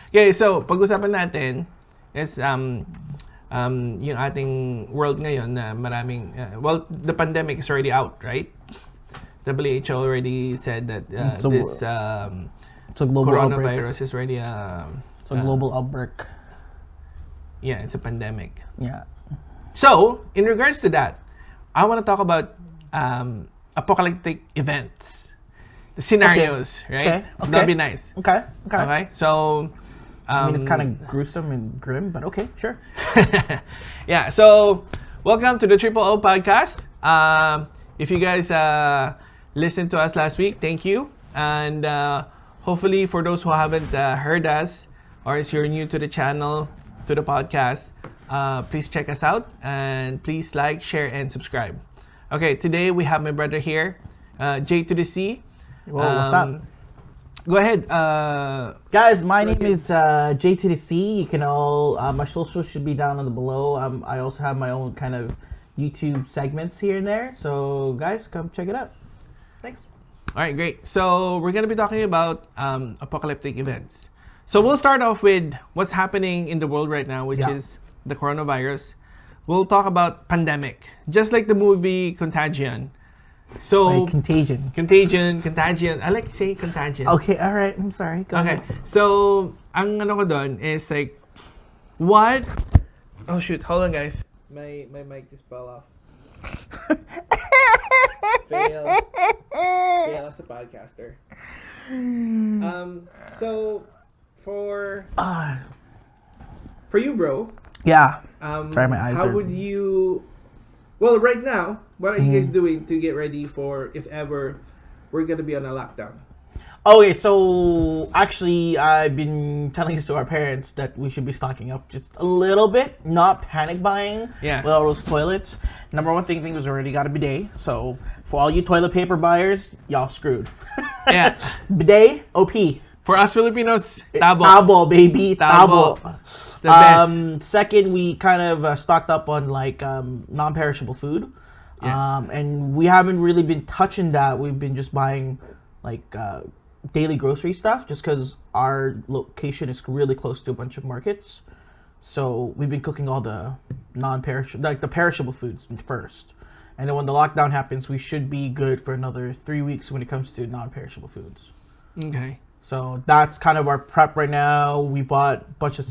Okay, so pag-usapan natin is yung ating world ngayon na maraming the pandemic is already out, right? WHO already said that it's a global coronavirus outbreak. is already It's a global outbreak. Yeah, it's a pandemic. Yeah. So, in regards to that, I want to talk about apocalyptic events, the scenarios, right? Okay. That'd be nice. Okay. So, I mean, it's kind of gruesome and grim, but okay, sure. yeah. So, welcome to the Triple O podcast. If you guys listened to us last week, thank you. And hopefully, for those who haven't heard us, or if you're new to the channel, to the podcast, please check us out and please like, share, and subscribe. Okay, today we have my brother here, JtodC. Whoa, what's up? Go ahead. Guys, my name is JtodC. You can all, my socials should be down on the below. I also have my own kind of YouTube segments here and there. So, guys, come check it out. Thanks. All right, great. So, we're going to be talking about apocalyptic events. So, we'll start off with what's happening in the world right now, which is the coronavirus. We'll talk about pandemic, just like the movie Contagion. So like Contagion. I like saying Contagion. Okay, all right. I'm sorry. Go ahead. So, ang ano ko doon is like, what? Oh shoot! Hold on, guys. My mic just fell off. Fail as a podcaster. So for you, bro. Yeah. Try my eyes. How would you? Well, right now, what are you guys doing to get ready for if ever we're gonna be on a lockdown? Okay, so actually, I've been telling this to our parents that we should be stocking up just a little bit, not panic buying with all those toilets. Number one thing is we already got a bidet, so for all you toilet paper buyers, y'all screwed. Yeah. Bidet, OP. For us Filipinos, tabo. Tabo, baby, tabo. It's the best. Second, we kind of stocked up on like non-perishable food. And we haven't really been touching that. We've been just buying like daily grocery stuff just because our location is really close to a bunch of markets. So we've been cooking all the non-perishable, like the perishable foods first. And then when the lockdown happens, we should be good for another 3 weeks when it comes to non-perishable foods. Okay. So that's kind of our prep right now. We bought a bunch of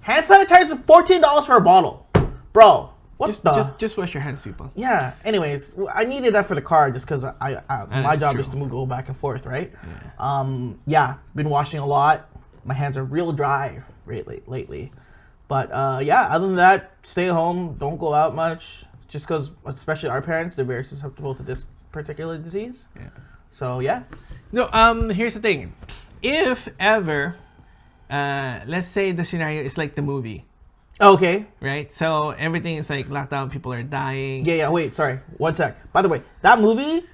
hand sanitizer, $14 for a bottle. Bro, just wash your hands, people. Yeah. Anyways, I needed that for the car just because my job is to go back and forth, right? Yeah. Been washing a lot. My hands are real dry lately. But other than that, stay at home. Don't go out much. Just because, especially our parents, they're very susceptible to this particular disease. Yeah. So yeah. No. Here's the thing. If ever, let's say the scenario is like the movie. Okay. Right? So everything is like lockdown, people are dying. Yeah, wait, sorry. 1 sec. By the way, that movie,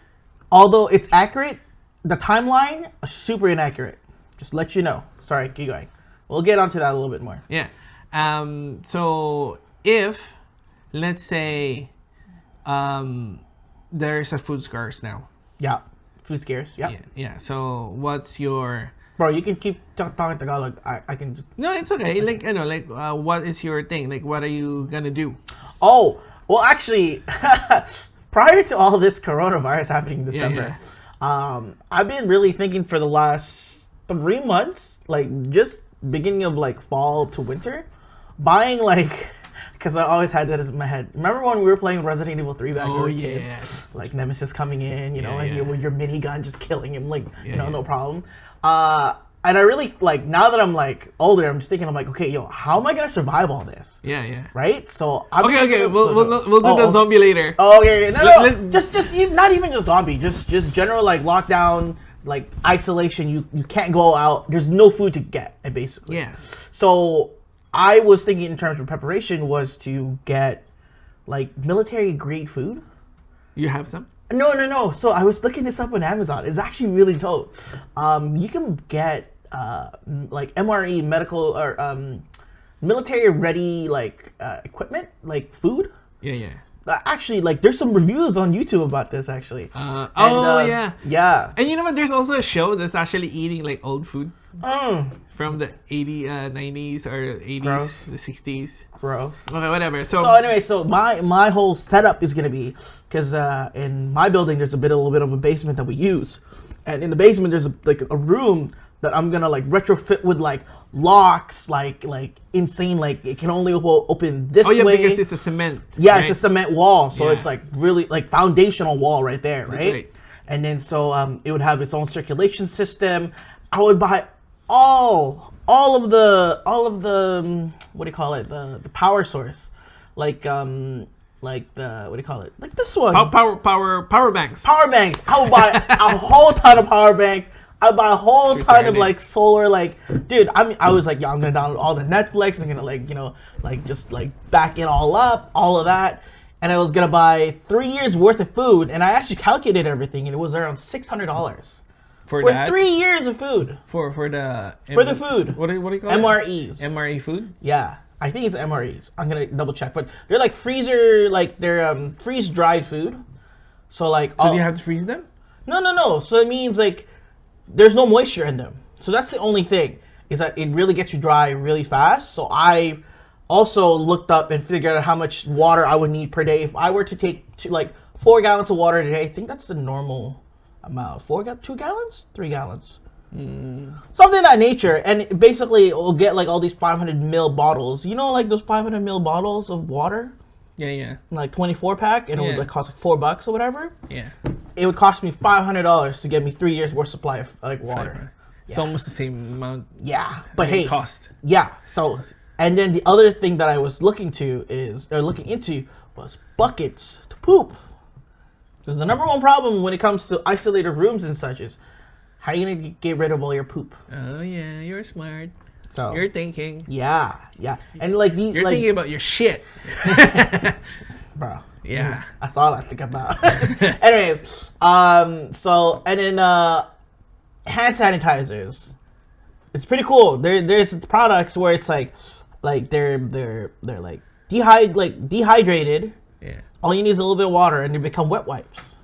although it's accurate, the timeline is super inaccurate. Just let you know. Sorry, keep going. We'll get onto that a little bit more. Yeah. So if, let's say, there's a food scarce now. Yeah. Food scarce. Yeah. Yeah. So what's your... Bro, you can keep talking Tagalog. I can just... No, it's okay. Like, what is your thing? Like, what are you gonna do? Oh, well, actually, prior to all this coronavirus happening in December, I've been really thinking for the last 3 months, like, just beginning of, like, fall to winter, buying, like... Because I always had that in my head. Remember when we were playing Resident Evil 3 back when we were kids? Like, Nemesis coming in, and you with your minigun just killing him, like, no problem. And I really, like, now that I'm, like, older, I'm just thinking, I'm like, okay, how am I going to survive all this? Yeah. Right? So, Okay, we'll do the zombie later. Oh, okay. No. Just not even just zombie. Just general, like, lockdown, like, isolation. You can't go out. There's no food to get, basically. Yes. So, I was thinking in terms of preparation was to get, like, military-grade food. You have some? No. So I was looking this up on Amazon. It's actually really dope. You can get like MRE medical or military ready like equipment, like food. Yeah. actually, like, there's some reviews on YouTube about this, actually. Yeah. Yeah. And you know what? There's also a show that's actually eating like old food Mm. from the 90s or 80s, Gross. the 60s. Gross. Okay, whatever. So anyway, so my whole setup is gonna be, because in my building there's a little bit of a basement that we use, and in the basement there's a room that I'm gonna like retrofit with like locks, like insane, like it can only open this way. Oh yeah, because it's a cement. Yeah, right? it's a cement wall, so Yeah. it's like really like foundational wall right there, right? That's right. And then so it would have its own circulation system. I would buy all of the what do you call it, the power source, like the what do you call it, like this one, Power banks. power banks. I would buy a whole ton of power banks. I buy a whole ton of like solar, like, dude. I was like, yeah, I'm gonna download all the Netflix. I'm gonna like, you know, like just like back it all up, all of that. And I was gonna buy 3 years worth of food, and I actually calculated everything, and it was around $600 for for that. 3 years of food. For the food. What do you call MREs. it? MRE food. Yeah, I think it's MREs. I'm gonna double check, but they're like freezer, like they're freeze dried food. So like, So do you have to freeze them? No. So it means like there's no moisture in them. So that's the only thing, is that it really gets you dry really fast. So I also looked up and figured out how much water I would need per day if I were to take like 4 gallons of water a day. I think that's the normal amount. 2 gallons, 3 gallons. Something of that nature. And basically it will get like all these 500 ml bottles. You know, like those 500 ml bottles of water, Yeah. like 24 pack, and it would Yeah. like cost like $4 or whatever. Yeah. It would cost me $500 to get me 3 years worth supply of like water. It's almost the same amount. Yeah, but hey, cost. yeah. So, and then the other thing that I was looking into was buckets to poop. Because the number one problem when it comes to isolated rooms and such is, how are you gonna get rid of all your poop? Oh yeah, you're smart. So You're thinking. yeah, and like these, You're like, thinking about your shit. bro. Yeah. That's all I think about. Anyways, so and then hand sanitizers. It's pretty cool. There's products where it's like they're like dehydrated. Yeah. All you need is a little bit of water, and they become wet wipes.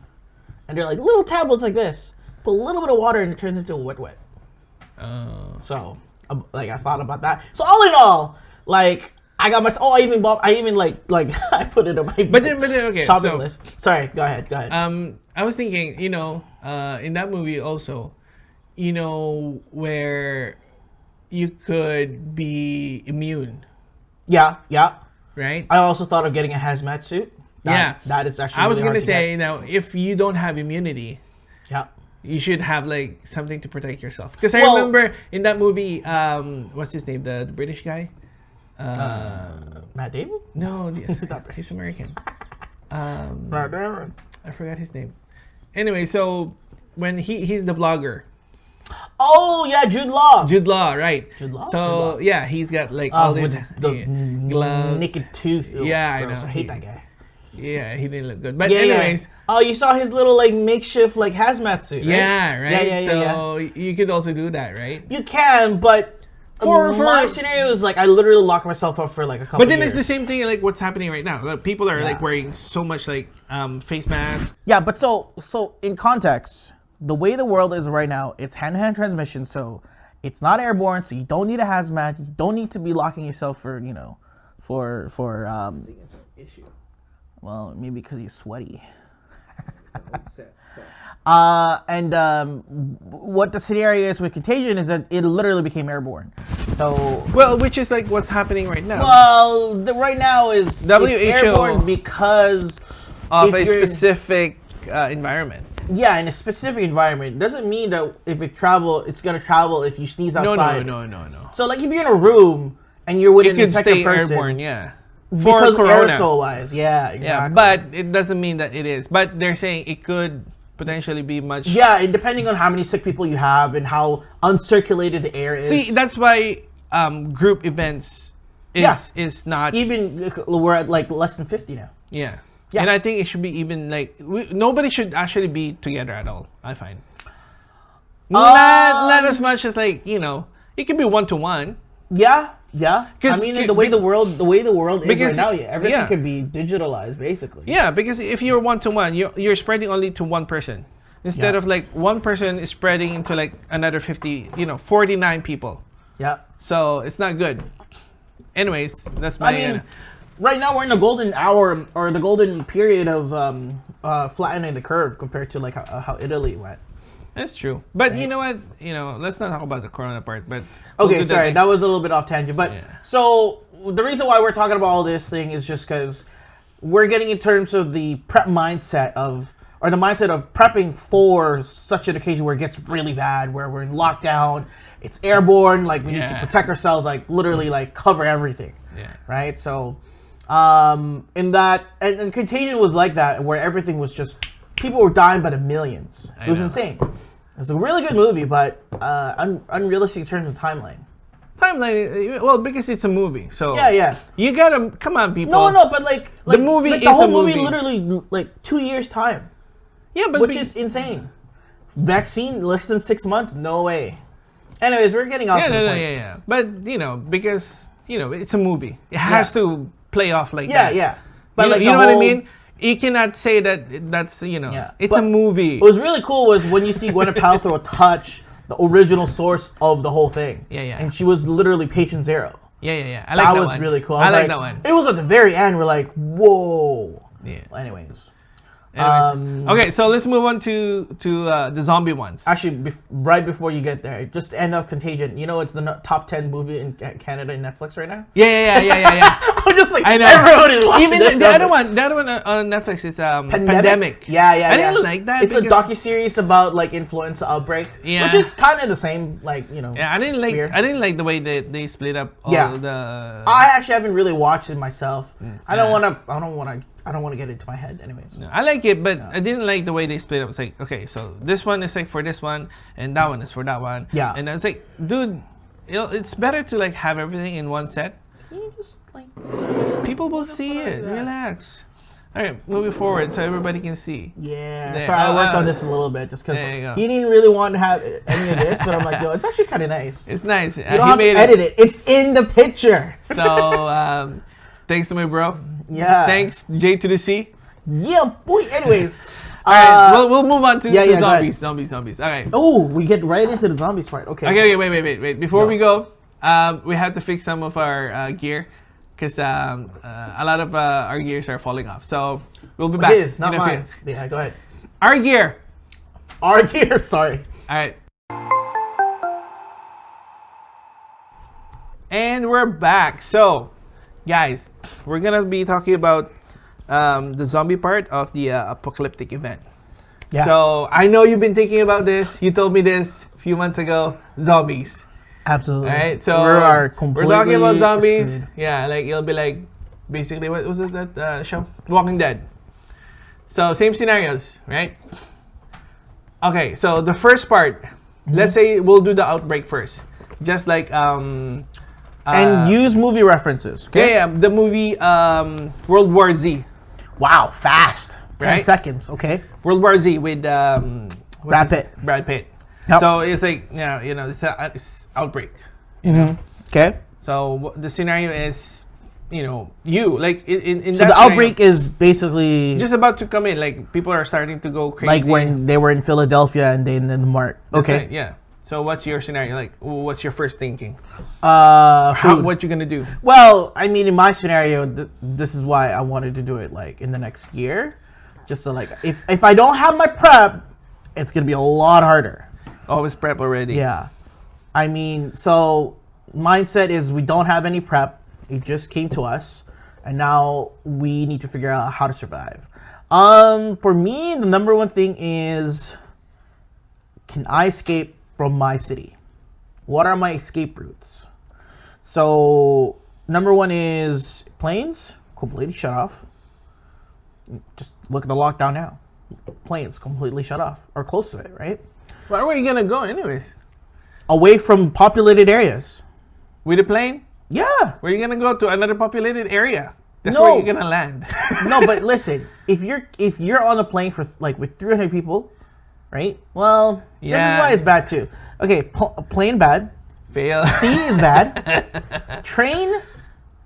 And they're like little tablets like this. Put a little bit of water, and it turns into a wet wipe. Oh. So, like, I thought about that. So all in all, like, I got my. I even I put it on my. But then okay. shopping So list. Sorry, go ahead. I was thinking, you know, in that movie also, you know, where you could be immune, Yeah. right? I also thought of getting a hazmat suit. That is actually. I was really gonna hard to say get. now, if you don't have immunity, Yeah. you should have like something to protect yourself. Because I Well- remember in that movie, what's his name, the British guy? Matt Damon. No, He's not British. he's American. Matt Damon. I forgot his name. Anyway, so when he's the vlogger, Oh yeah, Jude Law. Jude Law, right? Jude Law? So Jude Law. yeah, he's got like all With these the gloves. naked tooth. Ugh, Yeah, I gross. know. I hate that guy. Yeah, he didn't look good. But Yeah, anyways, yeah. Oh, you saw his little like makeshift like hazmat suit. Right? yeah, right. Yeah. So you could also do that, right? You can, but For my scenario is like I literally lock myself up for like a couple. But then years. it's the same thing like what's happening right now. Like, people are like Yeah. wearing so much like face masks. Yeah, but so in context, the way the world is right now, it's hand-to-hand transmission, so it's not airborne, so you don't need a hazmat, you don't need to be locking yourself for, you know, for Issue. well, maybe because you're sweaty. What the scenario is with Contagion is that it literally became airborne. So Well, which is like what's happening right now. well, right now is WHO it's airborne because of if a you're- specific environment. Yeah, in a specific environment. Doesn't mean that if it travel, it's gonna travel if you sneeze No. outside. No. So like if you're in a room and you're with It an could infected stay person, airborne, yeah. because Corona. aerosol wise, yeah, exactly. Yeah, but it doesn't mean that it is. But they're saying it could potentially be much. yeah, and depending on how many sick people you have and how uncirculated the air is. See, that's why group events is not. even we're at like less than 50 now. Yeah. Yeah. And I think it should be even like nobody should actually be together at all. I find not as much as like, you know, it could be 1-to-1. Yeah, Yeah, I mean, the way the world is right now, everything could be digitalized, basically. Yeah, because if you're one-to-one, you're spreading only to one person instead of like one person is spreading into like another 49 people. Yeah. So it's not good. Anyways, that's my. I mean, right now we're in the golden hour or the golden period of flattening the curve compared to like how Italy went. That's true. But you know what? Let's not talk about the corona part. But okay, sorry, that was a little bit off tangent. But so the reason why we're talking about all this thing is just because we're getting in terms of the prep mindset of prepping for such an occasion where it gets really bad, where we're in lockdown, it's airborne, like we need to protect ourselves, like literally like cover everything. Yeah. Right? So in that and Contagion was like that, where everything was just people were dying by the millions. It was insane. It's a really good movie, but unrealistic in terms of timeline. Well, because it's a movie, so yeah. You gotta come on, people. No, but like the movie like is the whole a movie. literally like 2 years time. Yeah, but which is insane. Vaccine less than 6 months, no way. Anyways, we're getting off. Yeah. But because it's a movie, it has to play off like that. Yeah. But you know what I mean? You cannot say that's it's a movie. What was really cool was when you see Gwyneth Paltrow touch the original source of the whole thing. Yeah. And she was literally patient zero. Yeah. I like that was one. Really cool. I like that one. It was at the very end. We're like, whoa. Yeah. Well, anyways. Okay, so let's move on to the zombie ones. Actually, right before you get there, just to end up Contagion. It's the top 10 movie in Canada in Netflix right now. Yeah. I'm just like, I know. everyone is watching Even this. the other one on Netflix is Pandemic. Yeah. I didn't like that. It's a docuseries about like influenza outbreak, which is kind of the same, like Yeah, I didn't like the way they split up all the. I actually haven't really watched it myself. I don't want to get into my head, anyways. No, I like it, but I didn't like the way they split up. It's like, okay, so this one is like for this one, and that one is for that one. Yeah. And I was like, dude, it's better to like have everything in one set. Can you just like... People will see it. Relax. All right, moving forward so everybody can see. Yeah. There. Sorry, I worked on this a little bit just because he didn't really want to have any of this, but I'm like, it's actually kind of nice. It's nice. You don't have to edit it. It's in the picture. So, thanks to my bro. Yeah. Thanks, JtodC. Yeah, boy. Anyways. All right, we'll move on to the zombies. All right. Oh, we get right into the zombies part. Okay. Wait. Before we go, we have to fix some of our gear because a lot of our gears are falling off. So we'll be back. His, not mine. Yeah, go ahead. Our gear. Sorry. All right. And we're back. So, guys, we're gonna be talking about the zombie part of the apocalyptic event. Yeah. So I know you've been thinking about this. You told me this a few months ago. Zombies. Absolutely. All right. So we're talking about zombies. Screwed. Yeah. Like it'll be like basically what was it that show? Walking Dead. So same scenarios, right? Okay. So the first part. Let's say we'll do the outbreak first. Just like and use movie references. Okay? Yeah. The movie World War Z. Wow, fast. 10 right? seconds, okay. World War Z with Brad Pitt. Yep. So it's like it's outbreak. You know? Okay. So the scenario is, you like in so that the outbreak is basically just about to come in. Like people are starting to go crazy. Like when they were in Philadelphia and they in the mart. Okay. Right, yeah. So what's your scenario? Like, what's your first thinking? What you gonna do? Well, I mean, in my scenario, this is why I wanted to do it like in the next year, just so like if I don't have my prep, it's gonna be a lot harder. Always prep already. Yeah, I mean, so mindset is we don't have any prep. It just came to us, and now we need to figure out how to survive. For me, the number one thing is, can I escape from my city? What are my escape routes? So number one is planes completely shut off. Just look at the lockdown now. Planes completely shut off or close to it, right? Where are you gonna go anyways? Away from populated areas. With a plane? Yeah. Where are you gonna go to another populated area? That's No. where you're gonna land. No, but listen, if you're on a plane for like with 300 people, right? Well, this is why it's bad too. Okay, plane bad. Fail. Sea is bad. Train,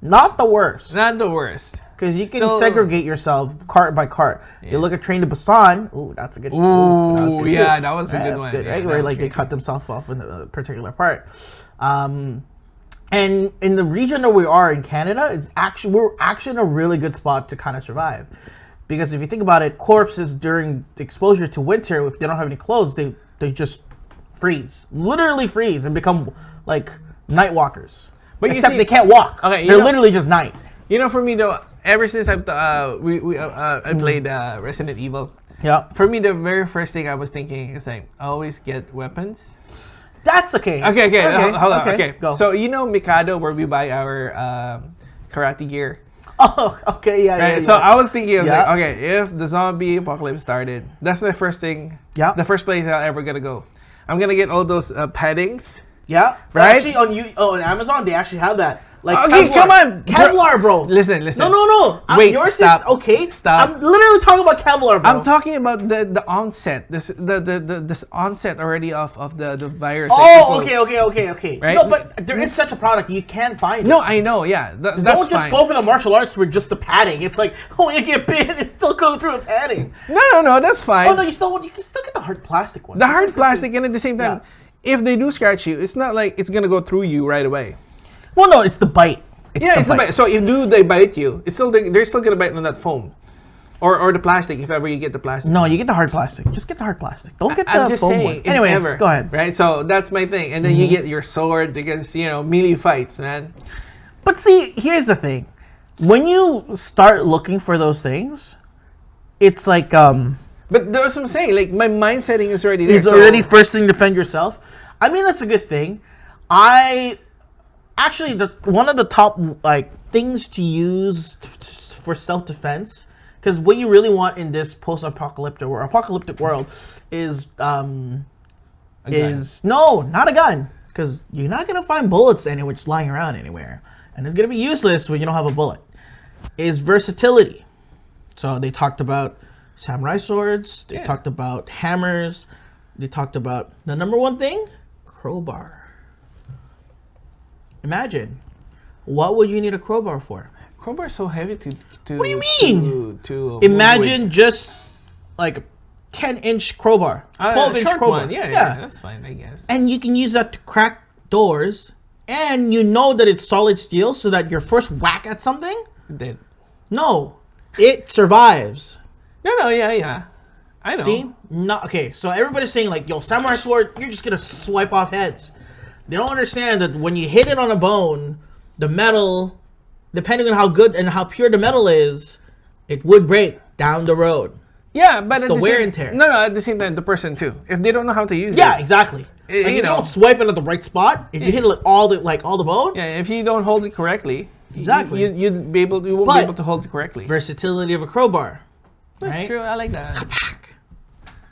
not the worst. Not the worst. Because you can segregate yourself cart by cart. Yeah. You look at Train to Busan. Ooh, that's a good. Ooh, yeah, that was a good one. Good, right? Yeah, where like they cut themselves off in a particular part. And in the region that we are in Canada, we're actually in a really good spot to kind of survive. Because if you think about it, corpses during the exposure to winter, if they don't have any clothes, they just freeze, literally freeze, and become like night walkers. But except they can't walk. Okay, they're literally just night. You know, for me though, ever since I played Resident Evil, yeah. For me, the very first thing I was thinking is like, always get weapons. That's okay. Okay. Hold on. Okay, go. So you know Mikado, where we buy our karate gear. Oh, okay, right? Yeah. So I was thinking, like, okay, if the zombie apocalypse started, that's the first thing. Yeah. The first place I'm ever gonna go. I'm gonna get all those paddings. Yeah. Right. Actually, on Amazon, they actually have that. Like, okay, come on, Kevlar, bro. Listen. No. Wait, yours stop. is okay. Stop. I'm literally talking about Kevlar, bro. I'm talking about the onset. This onset already of the virus. Oh, okay. Right? No, but there is such a product. You can find it. No, I know. Yeah, that's don't just fine. go for the martial arts for just the padding. It's like, oh, you get bit, it's still going through the padding. No, that's fine. Oh no, you can still get the hard plastic one. The hard plastic, and at the same time, if they do scratch you, it's not like it's gonna go through you right away. Well, no, it's the bite. It's the bite. So if they bite you, they're still gonna bite on that foam, or the plastic if ever you get the plastic. No, you get the hard plastic. Just get the hard plastic. Don't get the foam one. Anyways, go ahead. Right. So that's my thing, and then you get your sword because melee fights, man. But see, here's the thing: when you start looking for those things, it's like But that's what I'm saying. Like my mind setting is already there. It's already first thing defend yourself. I mean, that's a good thing. Actually, one of the top things to use for self-defense, because what you really want in this post-apocalyptic or apocalyptic world is no, not a gun, because you're not gonna find bullets anywhere just lying around anywhere, and it's gonna be useless when you don't have a bullet. Is versatility. So they talked about samurai swords. They talked about hammers. They talked about the number one thing, crowbar. Imagine, what would you need a crowbar for? Crowbar's so heavy to what do you mean? To imagine just like 10-inch crowbar, 12-inch crowbar. One. Yeah, that's fine, I guess. And you can use that to crack doors, and you know that it's solid steel, so that your first whack at something, dead. No, it survives. No, yeah. I know. See, okay. So everybody's saying like, "Yo, samurai sword, you're just gonna swipe off heads." They don't understand that when you hit it on a bone, the metal, depending on how good and how pure the metal is, it would break down the road. Yeah, but it's the wear and tear. No, at the same time, the person too. If they don't know how to use it. Yeah, exactly. Like you don't swipe it at the right spot. If you hit it like all the bone. Yeah, if you don't hold it correctly. Exactly. You won't be able to hold it correctly. Versatility of a crowbar. That's true. I like that.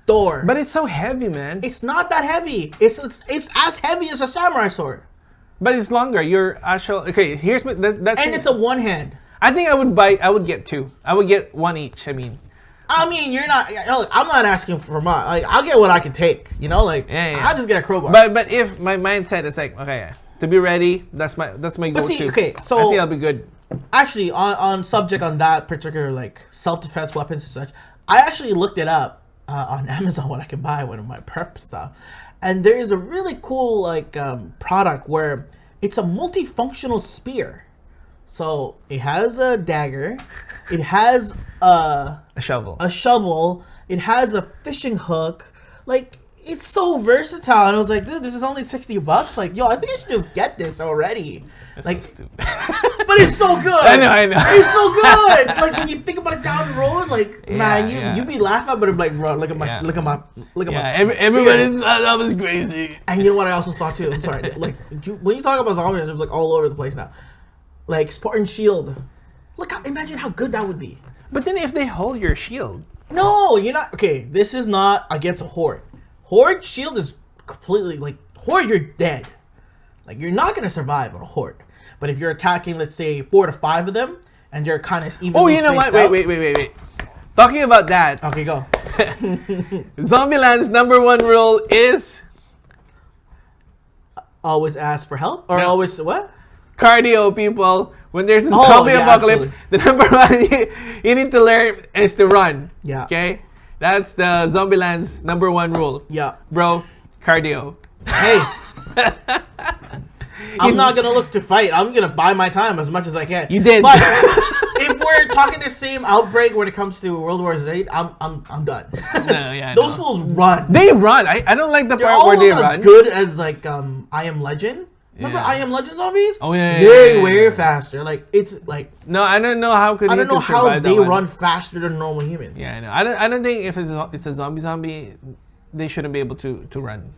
Door. But it's so heavy, man. It's not that heavy. It's as heavy as a samurai sword. But it's longer. Your actual Here's that's. And it's a one hand. I think I would get two. I would get one each. I mean, you're not. I'm not asking for much. Like, I'll get what I can take. I'll just get a crowbar. But if my mindset is like, okay, to be ready, that's my go-to. But see, okay, so I think I'll be good. Actually, on subject on that particular self-defense weapons and such, I actually looked it up on Amazon what I can buy one of my prep stuff, and there is a really cool product where it's a multifunctional spear. So it has a dagger, it has a shovel, it has a fishing hook. It's so versatile, and I was like, dude, this is only $60. Like, yo, I think I should just get this already. That's so stupid. But it's so good. I know. It's so good. When you think about it down the road, man, you'd be laughing, but like, bro, look at my. Everybody thought that was crazy. And you know what I also thought too? I'm sorry. When you talk about zombies, it's all over the place now. Like Spartan shield. Imagine how good that would be. But then if they hold your shield. No, you're not. Okay, this is not against a horde. Horde shield is completely horde. You're dead. You're not gonna survive on a horde. But if you're attacking, let's say 4 to 5 of them, and they're kind of evenly you know what? Wait. Talking about that. Okay, go. Zombieland's #1 rule is always ask for help or No. always what? Cardio, people. When there's a zombie apocalypse, the number one you need to learn is to run. Yeah. Okay? That's the Zombieland's number one rule. Yeah. Bro, cardio. Hey. I'm not gonna look to fight. I'm gonna buy my time as much as I can. You did. But if we're talking the same outbreak when it comes to World War Z, I'm done. No, yeah, Those no. fools run. They run. I don't like the They're part where almost they as run. good as like I Am Legend. Remember Yeah. I Am Legend zombies? Oh yeah. They're yeah. way faster. Like it's like No, I don't know how could I you don't know how survive that they one. run faster than normal humans. Yeah, I know. I don't think if it's a zombie, they shouldn't be able to run.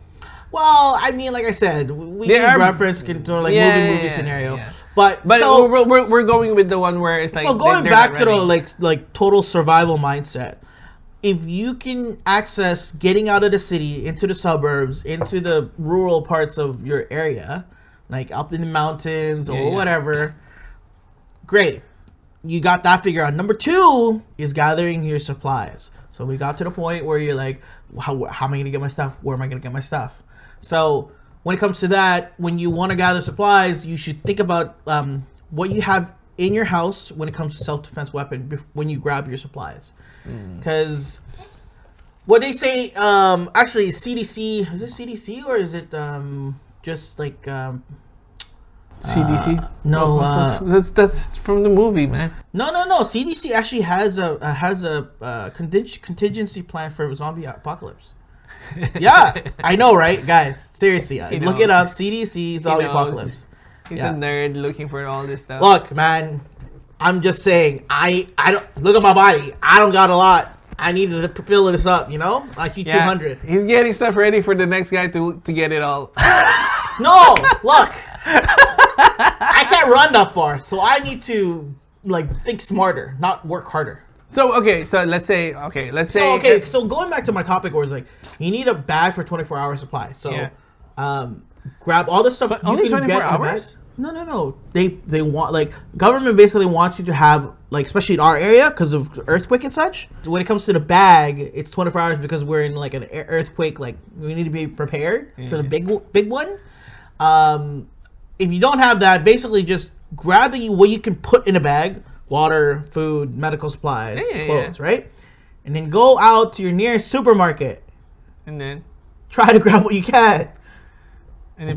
Well, I mean, like I said, we They use are- reference to like movie scenario, yeah. but so so we're going with the one where it's like so going they're back not to the running. like total survival mindset. If you can access getting out of the city into the suburbs, into the rural parts of your area, like up in the mountains or Yeah. whatever, great. You got that figured out. Number 2 is gathering your supplies. So we got to the point where you're like, how am I going to get my stuff? Where am I going to get my stuff? So when it comes to that, when you want to gather supplies, you should think about what you have in your house when it comes to self-defense weapon when you grab your supplies. Because what they say, actually CDC, is it CDC or is it just like... CDC. no, that's from the movie, man. No. CDC actually has a contingency plan for a zombie apocalypse. Yeah, I know, right, guys? Seriously, look it up. CDC zombie knows. apocalypse. He's Yeah. a nerd looking for all this stuff. Look, man, I'm just saying. I don't look at my body. I don't got a lot. I need to fill this up. You know, IQ 200. He's getting stuff ready for the next guy to get it all. No, look. I can't run that far, so I need to like think smarter, not work harder. So let's say So going back to my topic, where it's like you need a bag for 24-hour supply. So, Yeah. grab all the stuff. But only 24 in a bag. hours? No. They want like government basically wants you to have like, especially in our area because of earthquake and such. So when it comes to the bag, it's 24 hours because we're in like an earthquake. Like we need to be prepared for the big one. If you don't have that, basically just grab what you can put in a bag: water, food, medical supplies, clothes, right? And then go out to your nearest supermarket. and then Try to grab what you can.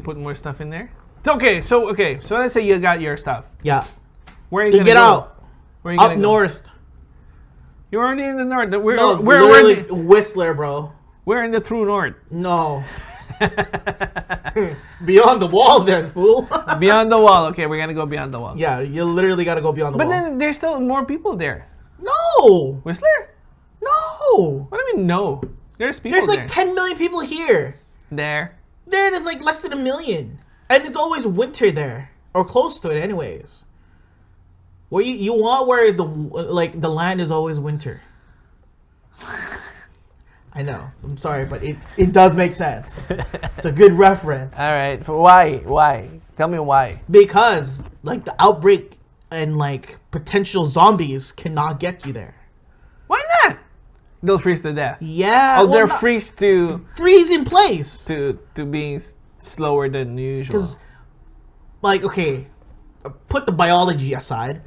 put more stuff in there. So let's say you got your stuff. Yeah. Where are you Then gonna get go? out. Where are you Up gonna go? north. You're already in the north. We're No, we're literally Whistler, bro. we're in the true north. No. Beyond the wall, then, fool. Beyond the wall. Okay, we're gonna go beyond the wall. Yeah, you literally got to go beyond the But wall. then there's still more people there. No. Whistler? No. What do you mean no? There's people There's there. like 10 million people here. There. There's like less than 1 million. And it's always winter there. Or close to it anyways. Where you want where the land is always winter. I know. I'm sorry, but it does make sense. It's a good reference. All right. Why? Tell me why. Because like the outbreak and like potential zombies cannot get you there. Why not? They'll freeze to death. Yeah. Oh, well, they're not- freeze to freeze in place. being slower than usual. Because, like, okay, put the biology aside.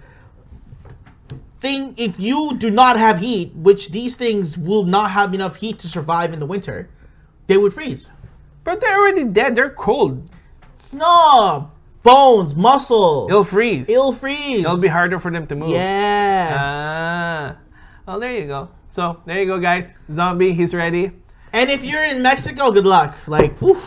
If you do not have heat, which these things will not have enough heat to survive in the winter, they would freeze. But they're already dead. They're cold. No, bones, muscle. It'll freeze. It'll freeze. It'll be harder for them to move. Yes. Well, there you go. So, there you go, guys. Zombie, he's ready. And if you're in Mexico, good luck. Like, good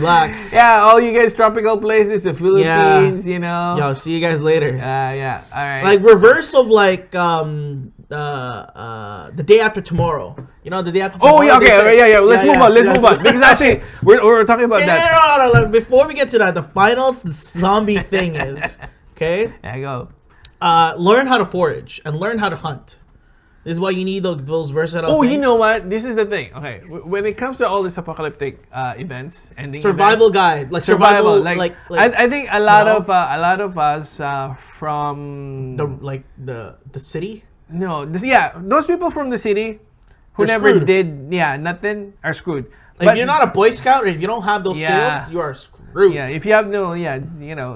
luck. Yeah, all you guys tropical places, the Philippines, you know. Yo, see you guys later. Yeah. All right. Like reverse of like the day after tomorrow. You know, the day after tomorrow. Oh yeah, they okay, say- yeah. Let's move on. Because actually, we're talking about that. No. Like, before we get to that, the final zombie thing is okay. Yeah, go. Learn how to forage and learn how to hunt. This is why you need those versatile. Oh, things. you know what? This is the thing. Okay, when it comes to all these apocalyptic events and survival guide, like survival, like I think a lot of us from the city. those people from the city who They're never screwed. did nothing are screwed. If you're not a Boy Scout, or if you don't have those skills, you are screwed. Yeah, if you have no,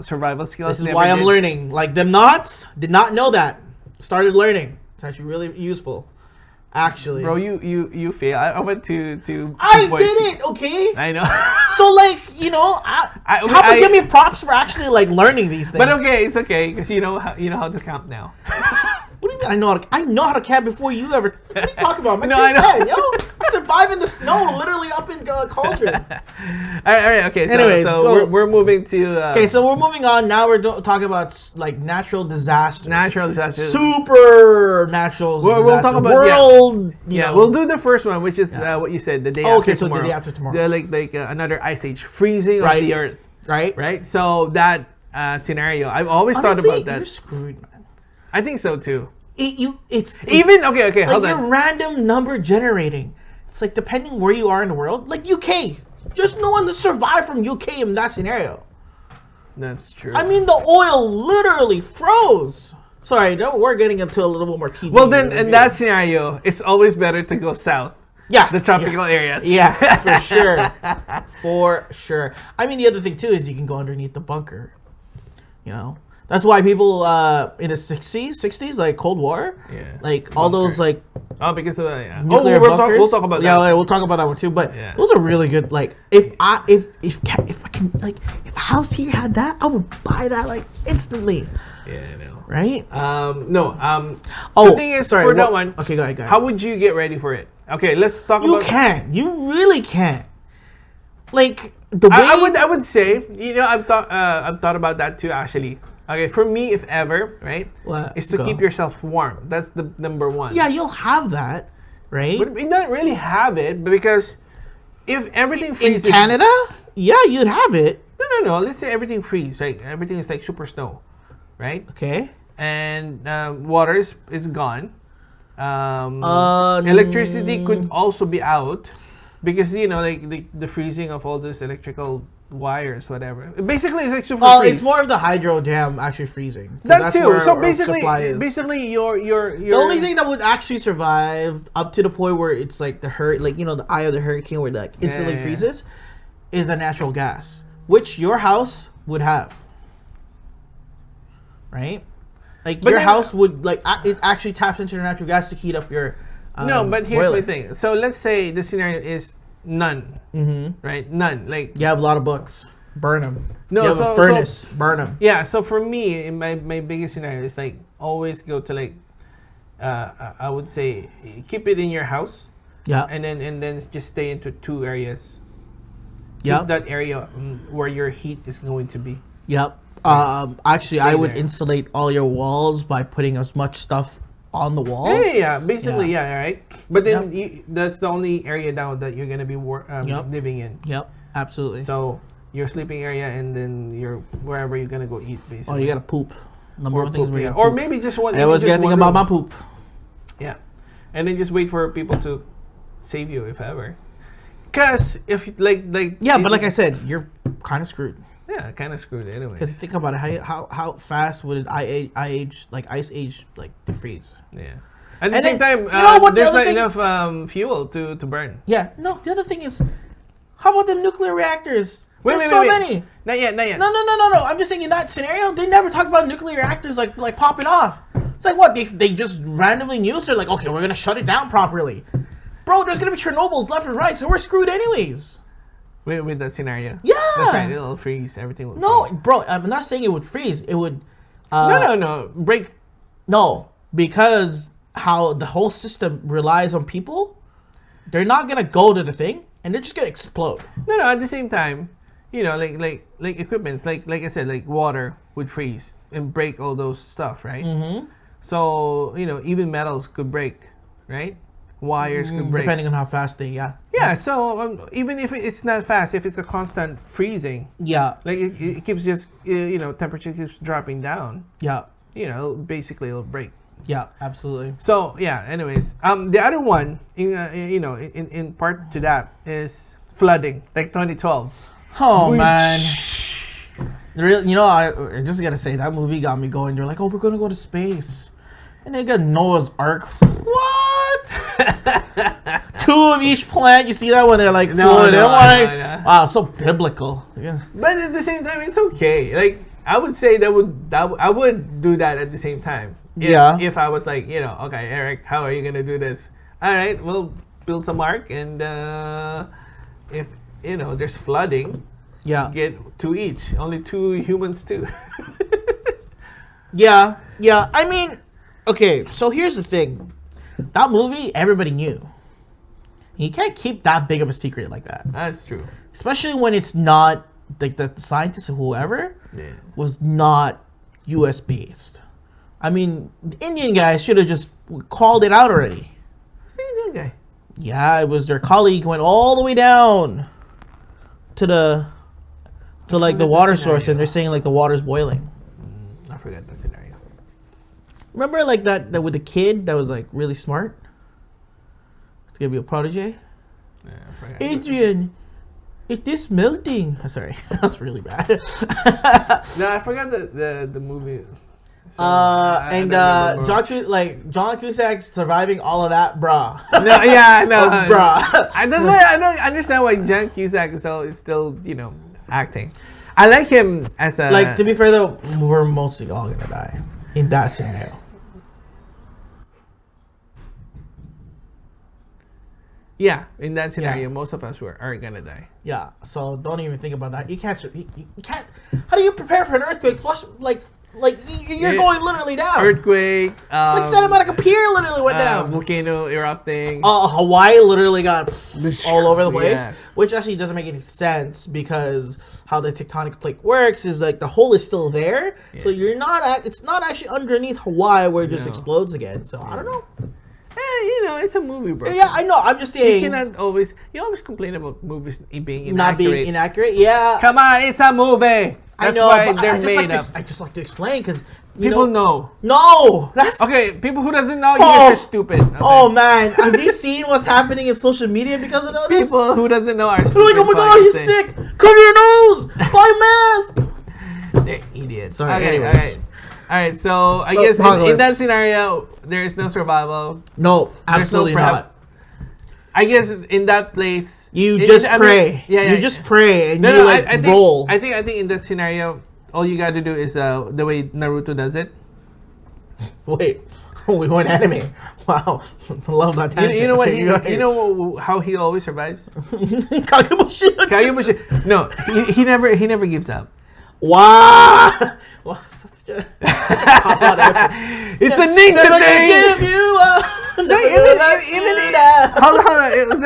survival skills. This is why I'm learning. Like, them knots, did not know that. Started learning. It's actually really useful. Actually. Bro, you fail. I went to I did it, okay? I know. So, like, give me props for actually, like, learning these things. But okay, it's okay, because you know how to count now. What do you mean I know how to camp before you ever... What are you talking about? No, I know. Yo, I survive in the snow, literally up in Cauldron. All right, okay. So, Anyways, we're moving to... okay, so we're moving on. Now we're talking about, like, natural disasters. Natural disasters. Super natural disasters. We'll talk about... World... we'll do the first one, which is what you said, the day after tomorrow. So the day after tomorrow. Like another ice age. Freezing of the earth. Right? So that scenario, I've always thought about that. You're screwed, man. I think so, too. It's okay, hold on. You're random number generating. It's like depending where you are in the world, like UK. There's no one that survived from UK in that scenario. That's true. I mean, the oil literally froze. Sorry, we're getting into a little bit more TV. Well, then in that scenario, it's always better to go south. Yeah, the tropical areas. Yeah, for sure, for sure. I mean, the other thing too is you can go underneath the bunker. That's why people in the 60s, like Cold War, like all those like because of that, nuclear bunkers. We'll talk about that. Yeah, we'll talk about that one too. But those are really good. Like if a house here had that, I would buy that like instantly. Yeah, I know. Right? The thing is, for that one, okay, go ahead. How would you get ready for it? Okay, let's talk about. You really can't. Like the way I would say, I've thought about that too, actually. Okay, for me, if ever, right, is to keep yourself warm. That's the number one. Yeah, you'll have that, right? But you don't really have it because if everything freezes in Canada, you'd have it. No. Let's say everything freezes, right? Everything is like super snow, right? Okay. And water is gone. Electricity could also be out because like the freezing of all those electrical wires, whatever. Basically, it's like super freeze. It's more of the hydro dam actually freezing. That too. So basically, your the only thing that would actually survive up to the point where it's like the the eye of the hurricane where it like instantly freezes, is a natural gas, which your house would have. Right? Like your house would it actually taps into the natural gas to heat up your. No, but here's boiler. my thing. So let's say the scenario is none. Mm-hmm. Right? None. Like you have a lot of books. Burn them. No, you have a furnace. Burn them. Yeah. So for me, in my biggest scenario is like always go to like, I would say keep it in your house. Yeah. And then just stay into 2 areas. Yeah. Keep that area where your heat is going to be. Yep. Actually, I would insulate all your walls by putting as much stuff on the wall. Yeah. Basically, right. But then that's the only area now that you're gonna be living in. Yep. Absolutely. So your sleeping area, and then your wherever you're gonna go eat. Basically. Oh, you gotta poop. Number one thing is where you gotta or poop. maybe just one. I was gonna think about my poop. Yeah, and then just wait for people to save you if ever. Cause if like but like I said, you're kind of screwed. Yeah, kind of screwed anyway. Because think about it, how fast would ice age to freeze? Yeah. At the same time, there's not enough fuel to burn. Yeah. No, the other thing is, how about the nuclear reactors? Wait, many. Not yet. No. I'm just saying in that scenario, they never talk about nuclear reactors like popping off. It's like what they just randomly news. They're like, okay, we're gonna shut it down properly. Bro, there's gonna be Chernobyls left and right, so we're screwed anyways. With that scenario. Yeah. That's right. It'll freeze. Everything will freeze. No, bro, I'm not saying it would freeze. It would. No. Break. No, because how the whole system relies on people, they're not gonna go to the thing and they're just gonna explode. No. At the same time, like equipments, like I said, like water would freeze and break all those stuff, right? Mm-hmm. So even metals could break, right? Wires could break depending on how fast they. Yeah. So even if it's not fast, if it's a constant freezing, like it keeps just temperature keeps dropping down. Yeah. Basically it'll break. Yeah, absolutely. So anyways, the other one in part to that is flooding, like 2012. Oh man. I just gotta say that movie got me going. They're like, oh, we're gonna go to space, and they got Noah's Ark. What? Two of each plant. You see that when they're like floating? Wow, so biblical. Yeah. But at the same time, it's okay. Like I would say I would do that at the same time. If I was like, okay, Eric, how are you gonna do this? All right, we'll build some ark, and if there's flooding, get two each. Only 2 humans too. Yeah. I mean, okay. So here's the thing. That movie, everybody knew. You can't keep that big of a secret like that. That's true. Especially when it's not like the scientists or whoever was not U.S. based. I mean, the Indian guy should have just called it out already. Who's the Indian guy? Yeah, it was their colleague went all the way down to the water source, and they're saying like the water's boiling. I forgot that scenario. Remember like that with the kid that was like really smart? It's gonna be a protege. Yeah, I forgot. Adrian, it is melting. Oh, sorry, that was really bad. No, I forgot the movie. So, John Cusack surviving all of that, bruh. No, yeah, no, bruh. That's why I don't understand why John Cusack is still acting. I like him as a to be fair though, we're mostly all gonna die in that scenario. Yeah, in that scenario, most of us are gonna die. Yeah, so don't even think about that. You can't. How do you prepare for an earthquake? You're going literally down. Earthquake. Santa Monica Pier literally went down. Volcano erupting. Hawaii literally got all over the place, Yeah. which actually doesn't make any sense because how the tectonic plate works is like the hole is still there, so you're not. It's not actually underneath Hawaii where it just explodes again. So I don't know. Hey, it's a movie, bro. Yeah, I know. I'm just saying. You always complain about movies being inaccurate. Not being inaccurate. Yeah. Come on, it's a movie. That's I know, why but they're made up. I just like to explain because people know. No, that's okay. People who doesn't know, you're stupid. Okay. Oh man, have you seen what's happening in social media because of this? People who doesn't know are stupid. They're like, oh my god, he's sick. Cover your nose. Buy mask. They're idiots. Sorry. Okay, Anyways. All right. So I guess in that scenario, there is no survival. No, absolutely not. I guess in that place, you just pray. You just pray and roll. I think in that scenario, all you got to do is the way Naruto does it. Wait, we went anime. Wow, I love that. You know what? You know how he always survives. Kagebushi. No, he never gives up. Wow. It's a ninja thing. Give you Hold on. It was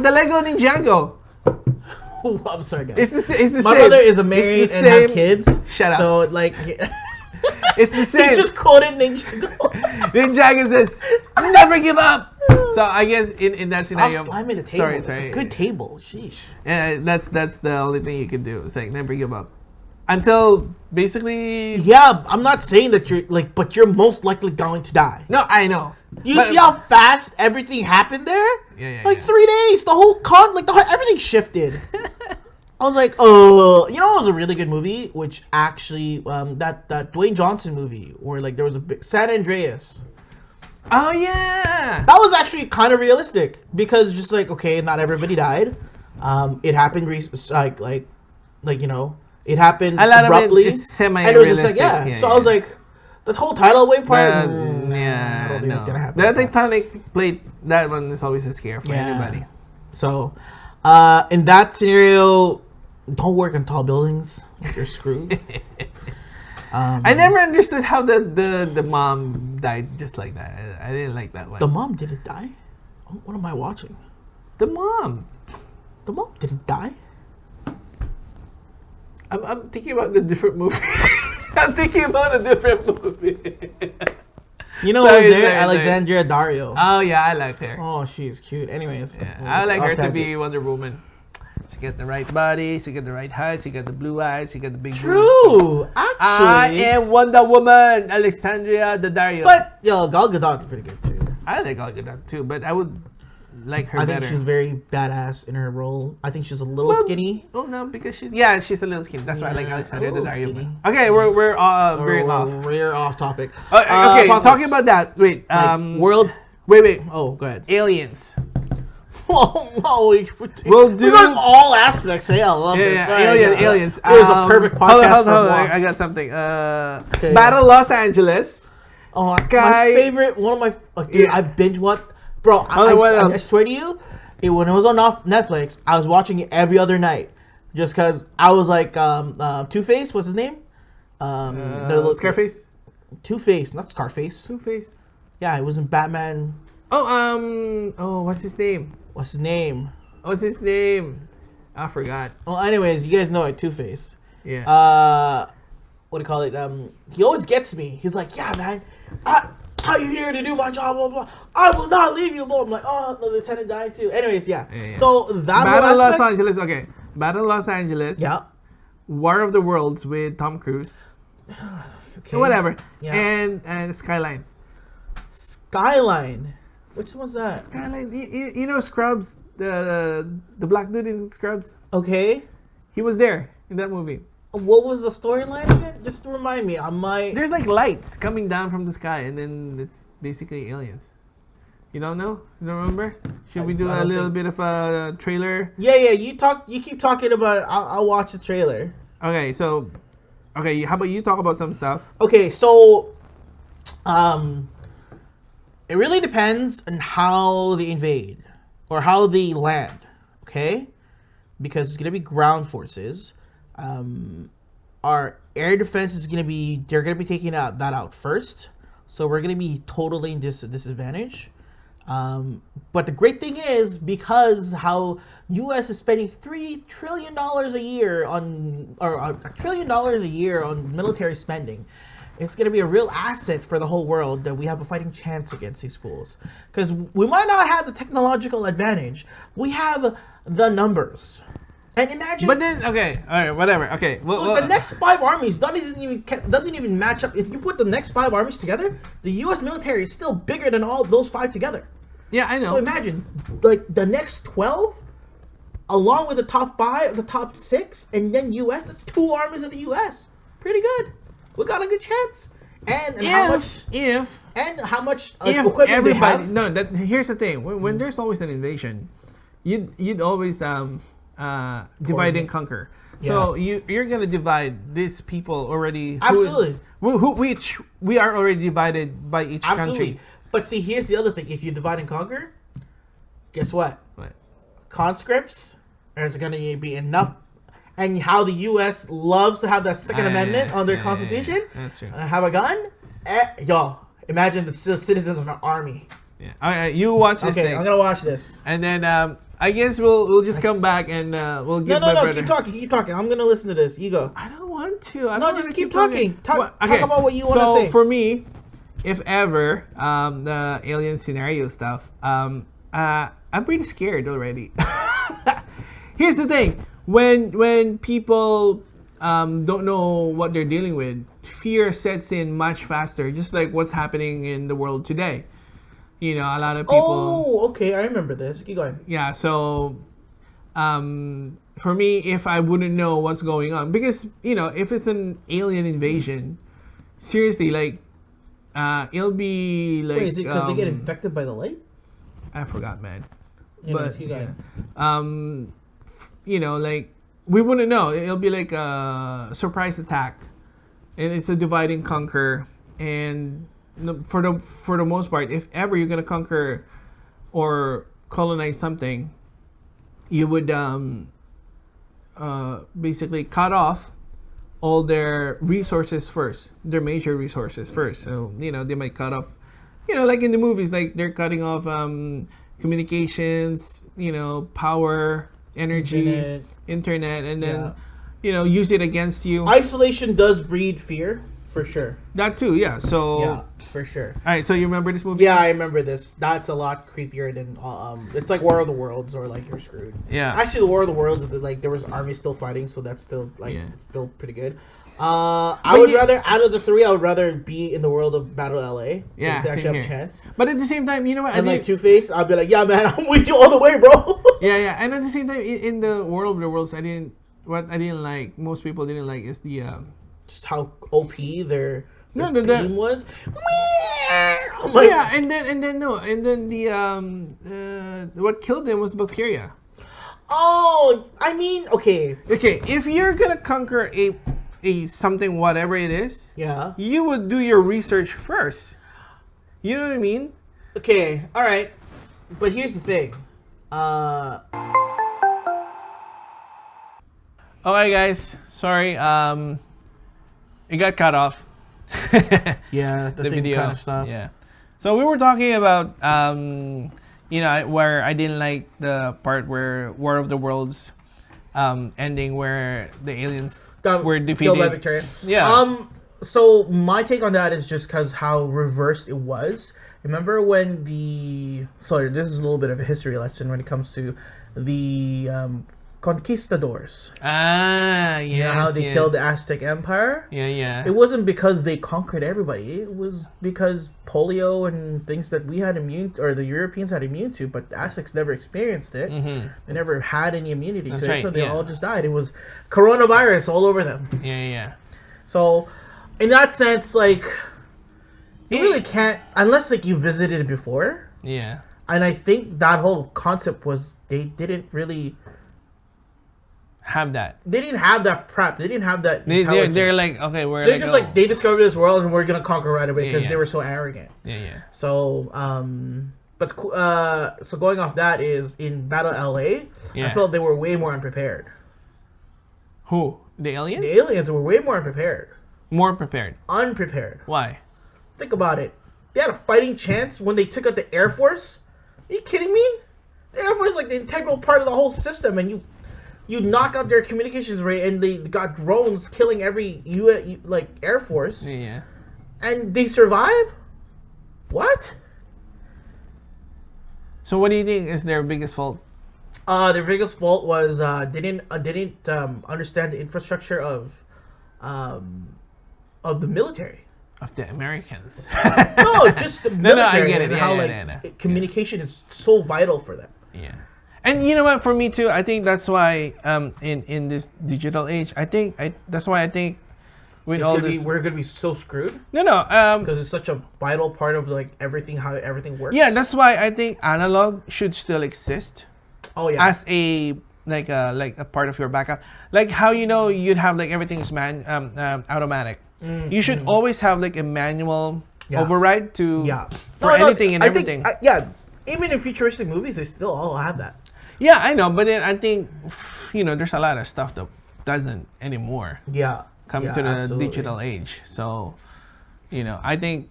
the Lego Ninjago. Oh, I'm sorry, guys. It's the same. My brother is a married and have kids. Shut up. So like, it's the same. He just quoted Ninjago. Ninjago says, "Never give up." So I guess in that scenario, I'm slamming the table. Sorry. It's a good table. Sheesh. And that's the only thing you can do. It's like never give up. Until basically... Yeah, I'm not saying that you're like, but you're most likely going to die. No, I know. You see how fast everything happened there? Yeah. 3 days, the whole everything shifted. I was like, oh, it was a really good movie, which actually, that Dwayne Johnson movie, where like there was a big San Andreas. Oh yeah, that was actually kind of realistic because just like okay, not everybody died. It happened it happened abruptly, it is and it was just like So I was like, the whole tidal wave part. I don't think it's gonna happen. The tectonic plate, that one is always a scare for anybody. So, in that scenario, don't work on tall buildings. You're screwed. I never understood how the mom died just like that. I didn't like that one. The mom didn't die? What am I watching? The mom didn't die? I'm thinking about the different movie. I'm thinking about a different movie. You know who's there? Alexandria Dario. Oh yeah, I like her. Oh, she's cute. Anyways, I like her to be Wonder Woman. She got the right body, she got the right height, she got the blue eyes, she got the big boobs. True, actually. I am Wonder Woman, Alexandria Daddario. But Gal Gadot's pretty good too. I like Gal Gadot too, but I would like her better. I think she's very badass in her role. I think she's a little skinny. Oh no, because she's a little skinny. That's why I like Alexandria Daddario. Okay, we're veering off. We're off topic. Okay, talking about that. Wait, world Wait. Oh, go ahead. Aliens. We'll do all aspects. Hey, I love this. Aliens. It was a perfect podcast. Hold on. I got something. Battle Los Angeles. Oh, Sky. my favorite. One of my. Dude, I binge watched. Bro, I swear to you, when it was on Netflix, I was watching it every other night, just because I was like, Two-Face. What's his name? Scarface. Two-Face, not Scarface. Two-Face. Yeah, it was in Batman. What's his name? I forgot. Well, anyways, you guys know it, Two-Face. Yeah. What do you call it? He always gets me. He's like, yeah, man, how you here to do my job? Blah blah. I will not leave you. Blah. I'm like, oh, the lieutenant died too. Anyways, yeah. So that Battle Los Angeles. Okay, Battle Los Angeles. Yeah. War of the Worlds with Tom Cruise. Okay. Whatever. Yeah. And Skyline. Skyline. Which one's that? Skyline. You know Scrubs, the black dude in Scrubs. Okay. He was there in that movie. What was the storyline again? Just remind me. There's like lights coming down from the sky, and then it's basically aliens. You don't know? You don't remember? Should we do a little bit of a trailer? Yeah. You keep talking about. I'll watch the trailer. Okay. So, how about you talk about some stuff? Okay. So, it really depends on how they invade or how they land. Okay, because it's gonna be ground forces. Our air defense is they're gonna be taking that out first, so we're gonna be totally in disadvantage. But the great thing is, because how U.S. is spending $3 trillion a year on, or $1 trillion a year on military spending, it's gonna be a real asset for the whole world that we have a fighting chance against these fools. Because we might not have the technological advantage, we have the numbers. And imagine. But then, okay, all right, whatever. Okay, well, the next 5 armies doesn't even match up. If you put the next 5 armies together, the U.S. military is still bigger than all those 5 together. Yeah, I know. So imagine, like the next 12, along with the top 5, the top 6, and then U.S. That's 2 armies of the U.S. Pretty good. We got a good chance. And how much equipment they have. No, here's the thing. When there's always an invasion, you'd always divide and conquer. Yeah. So you're gonna divide these people already. Absolutely. Which we are already divided by each country. But see, here's the other thing: if you divide and conquer, guess what? What? Conscripts. There's gonna be enough. And how the U.S. loves to have that Second Amendment on their Constitution. Yeah. That's true. Have a gun. Y'all, imagine the citizens of an army. Yeah. All right, you watch this thing. Okay, I'm gonna watch this. And then I guess we'll just come back and we'll give my brother. Keep talking. I'm gonna listen to this. You go. I don't want to. Just keep talking. Talk about what you want to say. So for me, if ever the alien scenario stuff, I'm pretty scared already. Here's the thing: when people don't know what they're dealing with, fear sets in much faster. Just like what's happening in the world today. You know, a lot of people. Oh, okay. I remember this. Keep going. Yeah. So, for me, if I wouldn't know what's going on, because if it's an alien invasion, seriously, like, it'll be like. Wait, is it because they get infected by the light? I forgot, man. But like we wouldn't know. It'll be like a surprise attack, and it's a divide and conquer, and. For the most part, if ever you're gonna conquer or colonize something, you would basically cut off all their resources first, their major resources first. So they might cut off, like in the movies, like they're cutting off communications, power, energy, internet, and then use it against you. Isolation does breed fear. For sure. That too, yeah. So yeah, for sure. All right, so you remember this movie? Yeah, I remember this. That's a lot creepier than it's like War of the Worlds or like You're Screwed. Yeah. Actually, War of the Worlds, like there was armies still fighting, so that's still it's still pretty good. I would rather out of the 3, I would rather be in the world of Battle LA. Yeah, to actually have a chance. But at the same time, you know what? And like Two-Face, I'd be like, yeah, man, I'm with you all the way, bro. yeah. And at the same time, in the War of the Worlds, what I didn't like, most people didn't like, is the just how OP their team was. I'm like, yeah, and then the what killed them was bacteria. oh, I mean, okay. Okay, if you're gonna conquer a something, whatever it is, Yeah. you would do your research first. You know what I mean? Okay, all right. But here's the thing. Alright, guys. Sorry. It got cut off. Yeah, the thing video kind of stopped. Yeah. So we were talking about where I didn't like the part where War of the Worlds ending, where the aliens were defeated. Killed by bacteria. Yeah. So my take on that is just because how reversed it was. Remember when sorry, this is a little bit of a history lesson when it comes to the conquistadors. Ah, yes. You know how they killed the Aztec Empire? Yeah, yeah. It wasn't because they conquered everybody. It was because polio and things that we had the Europeans had immune to, but the Aztecs never experienced it. Mm-hmm. They never had any immunity That's to it, right, so they yeah. all just died. It was coronavirus all over them. Yeah, yeah. So, in that sense, like, you really can't, unless, like, you visited it before. Yeah. And I think that whole concept was they didn't really have that. They didn't have that prep. They didn't have that They're like, okay, they're just like, they discovered this world and we're gonna conquer right away because yeah. they were so arrogant. Yeah, yeah. So, so going off that is in Battle LA, I felt they were way more unprepared. Who? The aliens? The aliens were way more unprepared. More prepared. Unprepared. Why? Think about it. They had a fighting chance when they took out the Air Force. Are you kidding me? The Air Force is like the integral part of the whole system, and you knock out their communications rate, and they got drones killing every Air Force. Yeah. And they survive? What? So what do you think is their biggest fault? Their biggest fault was they didn't understand the infrastructure of the military. Of the Americans. No, just the military. No, I get it. And Yeah, how communication is so vital for them. Yeah. And you know what? For me too, I think that's why in this digital age, that's why I think with all this, we're gonna be so screwed. No, because it's such a vital part of like everything, how everything works. Yeah, that's why I think analog should still exist. Oh yeah. As a a part of your backup, like how you'd have like everything's automatic. You should always have like a manual override for anything and everything. Even in futuristic movies, they still all have that. Yeah, I know, but then I think there's a lot of stuff that doesn't anymore. Yeah. Coming to the digital age, so I think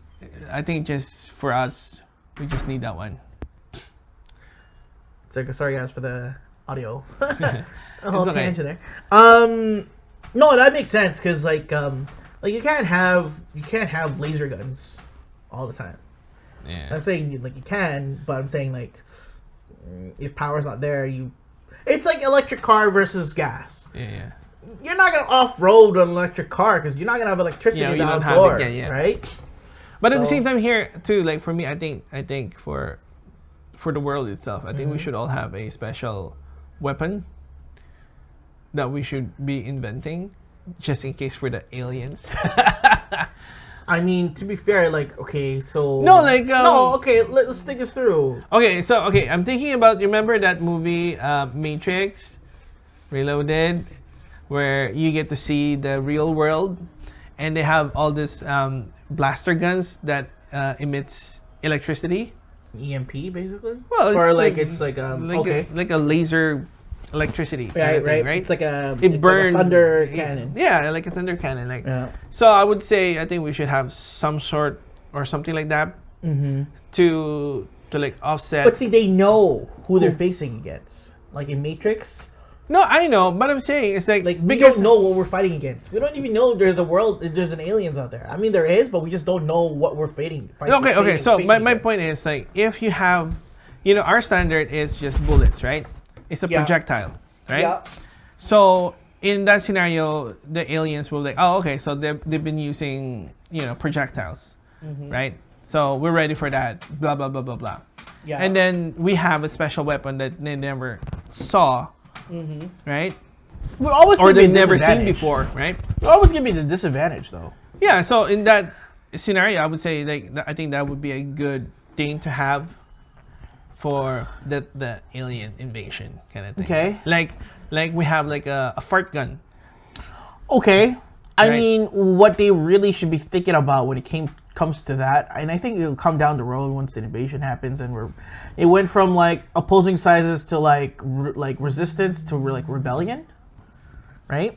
just for us, we just need that one. It's like, sorry guys for the audio. It's okay. Tangent there. No, that makes sense because like you can't have laser guns all the time. Yeah. I'm saying like you can, but I'm saying like if power's not there, it's like electric car versus gas. Yeah. You're not gonna off-road an electric car because you're not gonna have electricity in the outdoor, right? But at the same time, here too, like for me, I think for the world itself, I think we should all have a special weapon that we should be inventing, just in case for the aliens. I mean, to be fair, like, okay, so... let's think this through. Okay, I'm thinking about, remember that movie, Matrix Reloaded, where you get to see the real world, and they have all this blaster guns that emits electricity? EMP, basically? Well, it's like a laser electricity kind of thing, right? It's like it burns like a thunder cannon. Yeah, like a thunder cannon. So I would say I think we should have some sort or something like that to like offset. But see, they know who they're facing against. Like in Matrix. No, I know, but I'm saying it's like we don't know what we're fighting against. We don't even know there's an aliens out there. I mean, there is, but we just don't know what we're fighting. Okay. So my point is like if you have, our standard is just bullets, right? It's a projectile, right? Yeah. So in that scenario, the aliens will be like, oh, okay, so they've been using, projectiles, right? So we're ready for that, blah, blah, blah, blah, blah. Yeah. And then we have a special weapon that they never saw, right? We're always or they've never seen before, right? We're always going to be the disadvantage, though. Yeah, so in that scenario, I would say I think that would be a good thing to have for the alien invasion kind of thing. Okay. Like we have like a fart gun. Okay. I Right. mean, what they really should be thinking about when it comes to that, and I think it'll come down the road once the invasion happens, and it went from like opposing sizes to like resistance to like rebellion, right?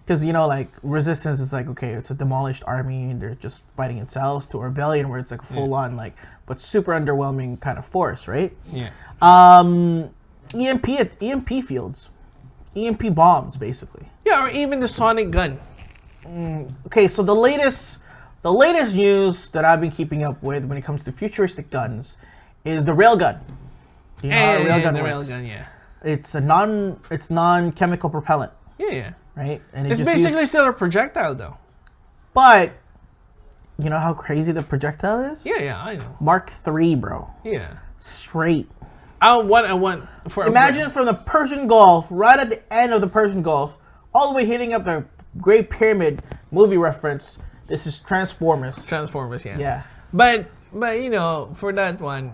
Because like resistance is like, okay, it's a demolished army and they're just fighting themselves, to rebellion where it's like full on like but super underwhelming kind of force, right? Yeah. EMP fields, EMP bombs, basically. Yeah, or even the sonic gun. Okay, so the latest news that I've been keeping up with when it comes to futuristic guns is the railgun. You know how a railgun the works? railgun, yeah. It's non-chemical propellant, Yeah. right? And It's basically still a projectile, though. But you know how crazy the projectile is? Yeah, I know. Mark III, bro. Yeah. Straight. I want for Imagine from the Persian Gulf, right at the end of the Persian Gulf, all the way hitting up the Great Pyramid movie reference. This is Transformers. Transformers, yeah. Yeah. But for that one,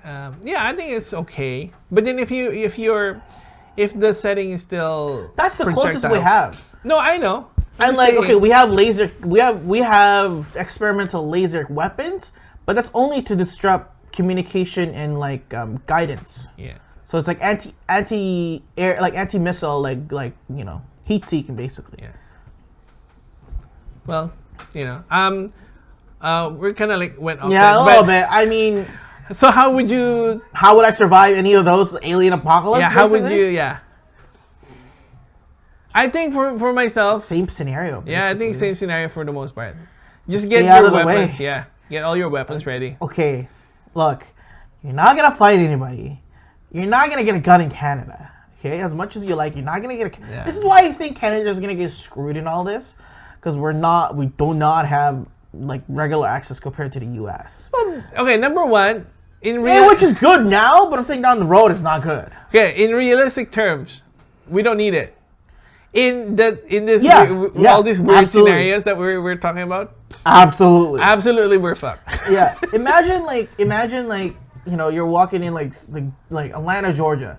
yeah, I think it's okay. But then if the setting is still That's the closest we projectile- have. No, I know. And like, okay, we have we have experimental laser weapons, but that's only to disrupt communication and like guidance. Yeah. So it's like anti-air, like anti-missile, like heat seeking basically. Yeah. Well, we're kind of like went off. Yeah, that, a little bit. I mean, So how would you? how would I survive any of those alien apocalypse? Yeah. How would basically? you? Yeah. I think for myself. Same scenario. Yeah, I think basically. same scenario for the most part. Just Stay get out your of the way. weapons. Yeah. Get all your weapons ready. Okay, look, you're not gonna fight anybody. You're not gonna get a gun in Canada. Okay, as much as you like, you're not gonna get a. Yeah. This is why I think Canada's gonna get screwed in all this, because we do not have like regular access compared to the U.S. Okay, number one, Yeah, which is good now, but I'm saying down the road it's not good. okay, in realistic terms, we don't need it. In this Yeah, yeah, all these weird absolutely. scenarios that we're talking about, Absolutely. we're fucked. Yeah. Imagine like you're walking in like Atlanta, Georgia,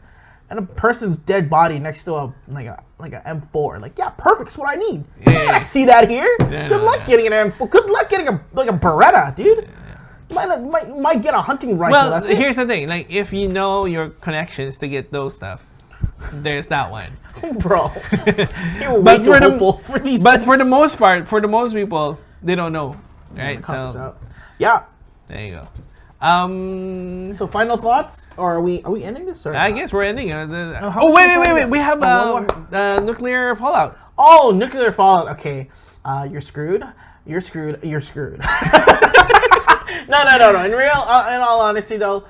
and a person's dead body next to a M4. Like, yeah, perfect. That's what I need. Yeah, I'm not gonna see that here. Yeah, Good luck yeah. getting an M4. Good luck getting a Beretta, dude. You might get a hunting rifle. Well, that's it. here's the thing. Like, if you know your connections to get those stuff, there's that one. Bro, you're way too hopeful for these. But for the things. most part, for the most people, they don't know, right? Cut this So out. Yeah. there you go. So final thoughts, or are we ending this? Or I guess we're ending. how Oh much wait! time? We have Oh, one nuclear fallout. Oh, nuclear fallout. Okay, you're screwed. You're screwed. You're screwed. No. In all honesty, though,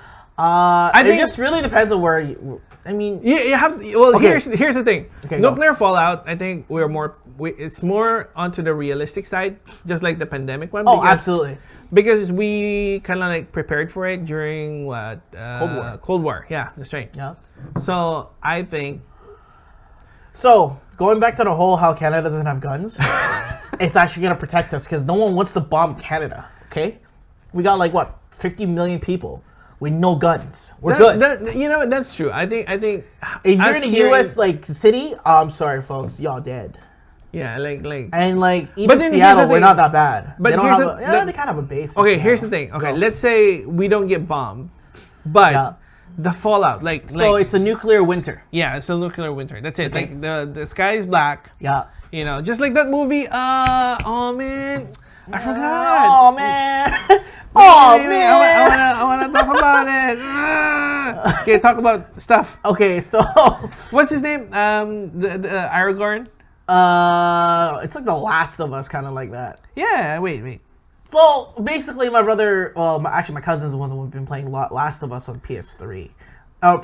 think- it just really depends on where you. I mean, You have well. Okay. Here's the thing. Okay, go. Nuclear fallout. I think it's more onto the realistic side, just like the pandemic one. oh, because- absolutely. Because we kind of like prepared for it during what? War. Cold War. Yeah, that's right. Yeah. So I think So going back to the whole how Canada doesn't have guns, it's actually gonna protect us because no one wants to bomb Canada. Okay, we got like what 50 million people with no guns. We're good. That's true. I think If you're us in a hearing- U.S. like city, I'm sorry, folks, y'all dead. yeah, like And like But even then here's Seattle, the we're thing. not that bad. But they don't here's have the- they kind of have a base. in okay. Here's the Seattle. thing. Okay, Go. let's say we don't get bombed, but Yeah. the fallout, So it's a nuclear winter. yeah, it's a nuclear winter. That's it. Okay. Like the sky is black. Yeah. Just like that movie. Oh man, I forgot. Oh man. Oh man. I wanna talk about it. Ah. Okay, talk about stuff. Okay, so What's his name? The Aragorn. it's like The Last of Us, kind of like that. Yeah. Wait. So basically, my brother, actually my cousin's the one who's been playing Last of Us on PS3. Oh,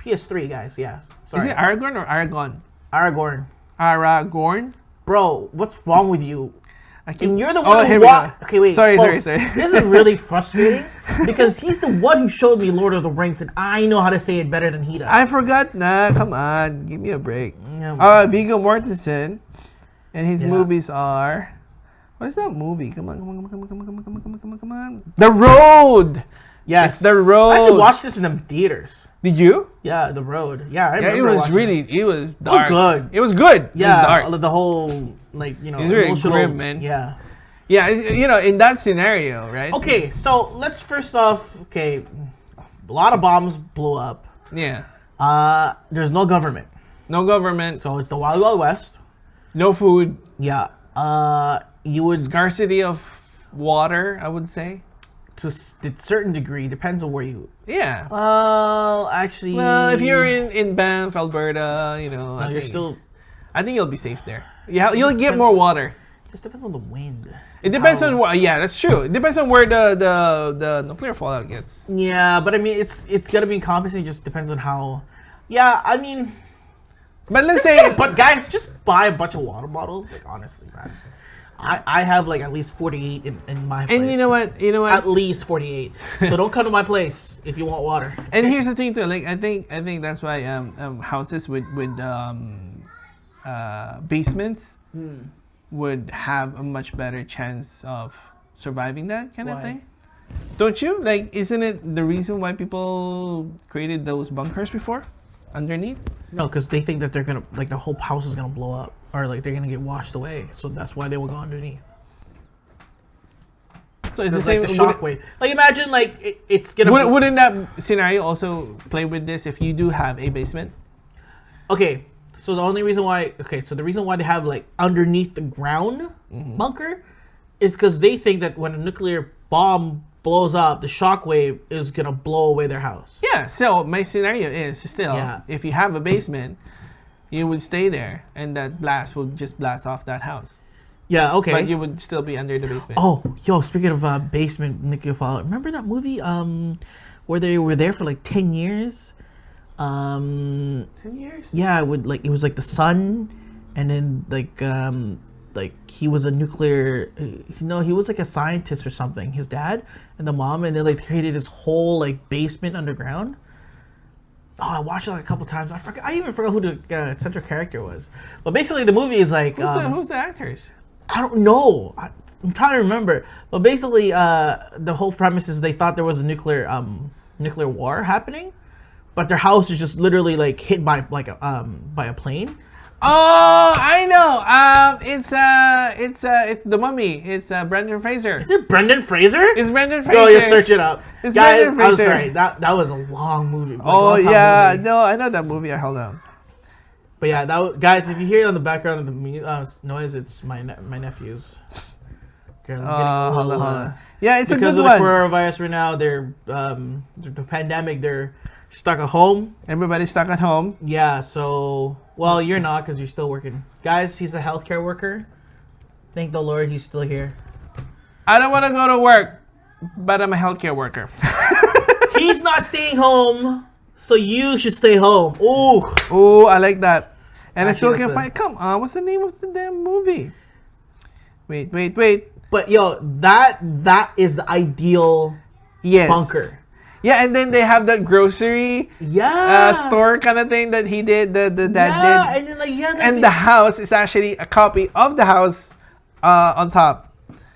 PS3, guys. Yeah. Sorry. Is it Aragorn or Aragon? Aragorn. Aragorn. Bro, what's wrong with you? I keep- And you're the Oh, one here who we watched. go. Okay, wait. Sorry. This is really frustrating because he's the one who showed me Lord of the Rings, and I know how to say it better than he does. I forgot. Nah, come on. Give me a break. Yeah, Viggo Mortensen, and his Yeah. movies are. What is that movie? Come on. The Road. Yes, it's The Road. I actually watched this in the theaters. Did you? Yeah, The Road. Yeah, I Yeah, remember. it was really. It was dark. It was good. It was good. Yeah, it was dark. the whole like It's really emotional. grim, man. Yeah. Yeah, in that scenario, right? Okay, so let's first off. Okay, a lot of bombs blew up. Yeah. There's no government, No government. so it's the Wild Wild West. No food. Yeah. You would Scarcity of water, I would say. to a certain degree depends on where you. Yeah. Well, actually. Well, if you're in Banff, Alberta, no, I you're think, still. I think you'll be safe there. Yeah, you'll just get depends- more water. Just depends on the wind. It depends How- on what. Yeah, that's true. It depends on where the nuclear fallout gets. Yeah, but I mean, it's gonna be encompassing. Just depends on how. Yeah, I mean. But let's Say, say, but guys, just buy a bunch of water bottles. Like honestly, man, I have like at least 48 in my place. and you know what? At least 48. So don't come to my place if you want water. And here's the thing too. Like I think that's why houses with basements would have a much better chance of surviving that kind of Why? thing. Don't you? Like, isn't it the reason why people created those bunkers before, underneath? No, because they think that they're gonna like the whole house is gonna blow up or like they're gonna get washed away. So that's why they will go underneath. So it's the It's same. like the shockwave. Like imagine like it's gonna. Wouldn't that scenario also play with this if you do have a basement? Okay, so the only reason why the reason why they have like underneath the ground bunker is because they think that when a nuclear bomb blows up, the shockwave is gonna blow away their house. Yeah. So my scenario is still, Yeah. if you have a basement, you would stay there, and that blast will just blast off that house. Yeah. Okay. But you would still be under the basement. Oh, yo! Speaking of basement nuclear fallout, remember that movie where they were there for like 10 years? 10 years? Yeah, it was like the sun, and then like he was a nuclear, he was like a scientist or something. His dad and the mom, and they like created this whole like basement underground. Oh, I watched it like a couple times. I even forgot who the central character was. But basically, the movie is like Who's the actors? I don't know. I'm trying to remember. But basically, the whole premise is they thought there was a nuclear war happening, but their house is just literally like hit by by a plane. Oh, I know. It's the Mummy. It's Brendan Fraser. Is it Brendan Fraser? It's Brendan Fraser. Go, you search it up. It's Guys, Brendan I'm Fraser. sorry. That was a long movie. Like, Oh long-time yeah, movie. no, I know that movie. Hold on. But yeah, guys, if you hear it on the background of the noise, it's my nephews. Okay, I'm getting a Hold little, on. Yeah, it's a because good of the one. coronavirus right now, they're the pandemic. They're stuck at home. Everybody's stuck at home. Yeah, so well, you're not because you're still working, guys. He's a healthcare worker. Thank the Lord, he's still here. I don't want to go to work, but I'm a healthcare worker. He's not staying home, so you should stay home. Ooh, Oh, I like that. And I still Actually, can't that's find. Come on, what's the name of the damn movie? Wait. but yo, that is the ideal Yes. bunker. Yeah, and then they have that grocery Yeah, store kind of thing that he did. That did. and then like And the house is actually a copy of the house on top.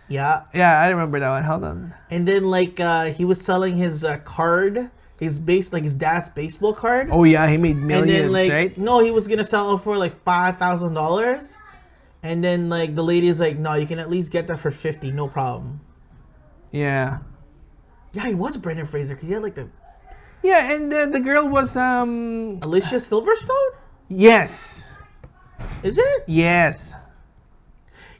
yeah, Yeah, I remember that one. Hold on. and then like he was selling his card, his dad's baseball card. Oh yeah, he made And millions, then like right? no, he was gonna sell it for like $5,000, and then like the lady is like, no, you can at least get that for 50, no problem. Yeah. Yeah, he was Brendan Fraser because he had like the Yeah, and then the girl was Alicia Silverstone. yes. Is it? Yes.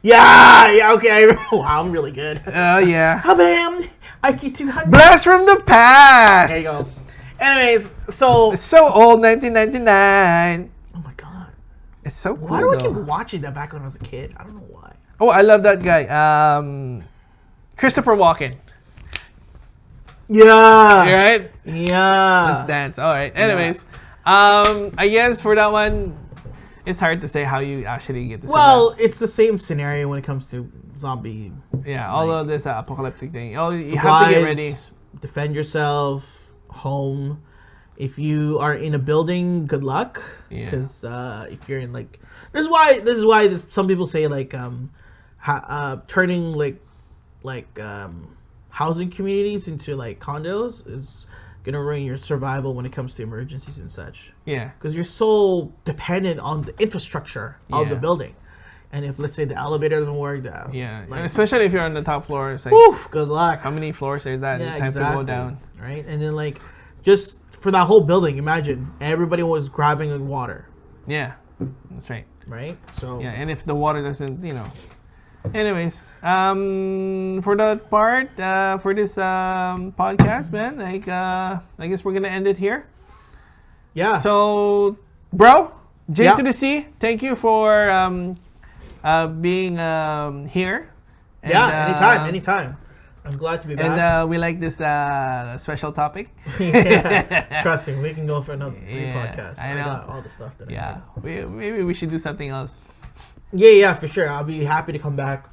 Yeah. Okay. I remember. Wow, I'm really good. Oh yeah. Habam, IQ200. Blast from the past. There you go. Anyways, so It's so old, 1999. oh my god, It's so cool. why do I though. keep watching that back when I was a kid? I don't know why. Oh, I love that guy. Christopher Walken. Yeah. Right? Yeah. Let's dance. All right. Anyways, I guess for that one, it's hard to say how you actually get to. Well, it's the same scenario when it comes to zombie. yeah. All of this apocalyptic thing. Oh, you have to get ready. Supplies, defend yourself, home. If you are in a building, good luck. Yeah. Because if you're in like, this is why some people say like, turning housing communities into like condos is gonna ruin your survival when it comes to emergencies and such. Yeah. Because you're so dependent on the infrastructure of the Yeah. building, and if let's say the elevator doesn't work, Yeah. like, And especially if you're on the top floor, it's like, woof, good luck. how many floors is that? Yeah, Time to go down. Right, and then like just for that whole building, imagine everybody was grabbing water, Yeah. That's right. right? So Yeah. And if the water doesn't, Anyways, for that part, for this podcast, man, like, I guess we're gonna end it here. yeah. So, bro, Yeah. JtodC, thank you for being here. And, yeah, anytime. I'm glad to be back. And we like this special topic. Yeah. Trust me, we can go for another 3 Yeah, podcasts. I know. Got all the stuff that Yeah, maybe we should do something else. Yeah, for sure. I'll be happy to come back.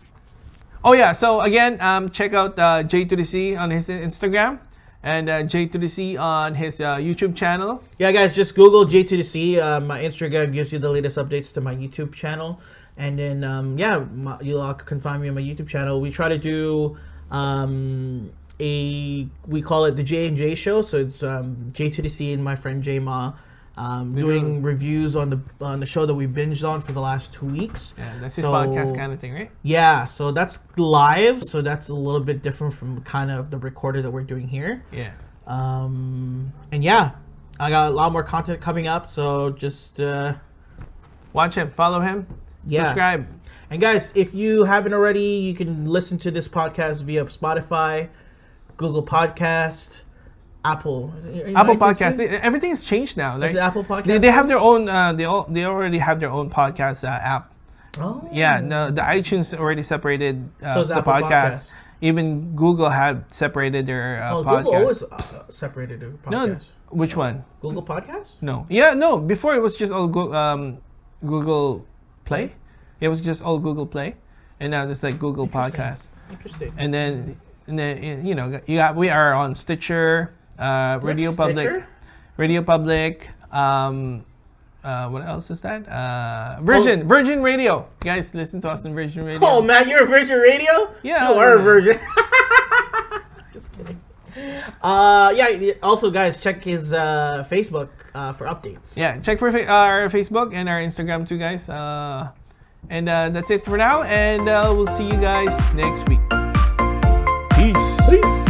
Oh yeah, so again, check out JtodC on his Instagram and JtodC on his YouTube channel. Yeah, guys, just Google JtodC. My Instagram gives you the latest updates to my YouTube channel. And then, you all can find me on my YouTube channel. We try to do we call it the J&J show. So it's JtodC and my friend J Ma doing reviews on the show that we binged on for the last 2 weeks. Yeah, that's his podcast kind of thing, right? Yeah, so that's live. So that's a little bit different from kind of the recorder that we're doing here. Yeah. And yeah, I got a lot more content coming up. So just Watch him, follow him, subscribe. And guys, if you haven't already, you can listen to this podcast via Spotify, Google Podcast, Apple Podcast. Everything's changed now. Is it Apple Podcast? They have their own. They already have their own podcast app. Oh. Yeah, the iTunes already separated So is the Apple podcast. Podcast. Even Google had separated their podcast. Google always separated their podcast. No, which one? Google Podcast? No. Yeah, no. Before it was just all Google Play. It was just all Google Play, and now it's like Google Podcast. Interesting. And then we are on Stitcher, Radio Stitcher? Public. What else is that? Virgin Radio. You guys, listen to us on Virgin Radio. Oh man, you're a Virgin Radio? Yeah, you are a Virgin. Just kidding. Also, guys, check his Facebook for updates. Yeah, check for our Facebook and our Instagram too, guys. And that's it for now. And we'll see you guys next week. Peace. Peace.